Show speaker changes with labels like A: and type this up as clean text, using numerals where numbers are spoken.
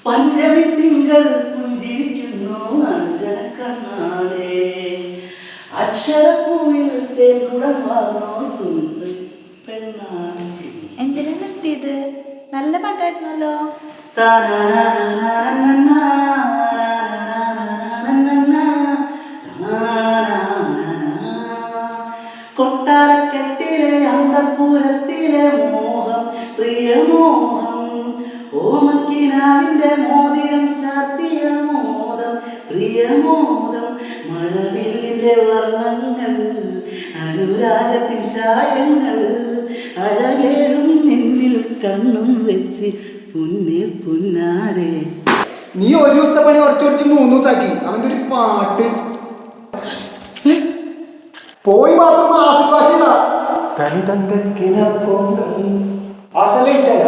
A: പഞ്ചമി തിങ്കൾ പുഞ്ചിരിക്കുന്നു അഞ്ജന കണ്ണാളെ അക്ഷരപ്പൂവിൽ തേൻകുടം വാർന്നോ സുന്ദരി പെണ്ണാളെ.
B: എന്തിനാ നിർത്തിയത്? നല്ല പാട്ടായിരുന്നല്ലോ.
A: കൊട്ടാരക്കെട്ടിലെ അന്തപുരത്തിലെ മോഹം പ്രിയമോഹം ഓമക്കിനാവിന്റെ മോതിരം ചാത്തിയ മോദം പ്രിയമോദം മഴവില്ലിന്റെ വർണ്ണങ്ങൾ അനുരാഗത്തിൻ ചായങ്ങൾ അഴകേഴും നിന്നിൽ കണ്ണും വെച്ച് പുന്നെ പുന്നാരെ.
C: നീ ഒരു ദിവസത്തെ പണി ഉറച്ചുറച്ച് 3 ദിവസമാക്കി. അവന്റെ ഒരു പാട്ട് പോയി മാത്രം ആസിഫാഷില്ല
A: കണി തങ്കക്കിന പോകൽ
C: ആശ ലേറ്റായ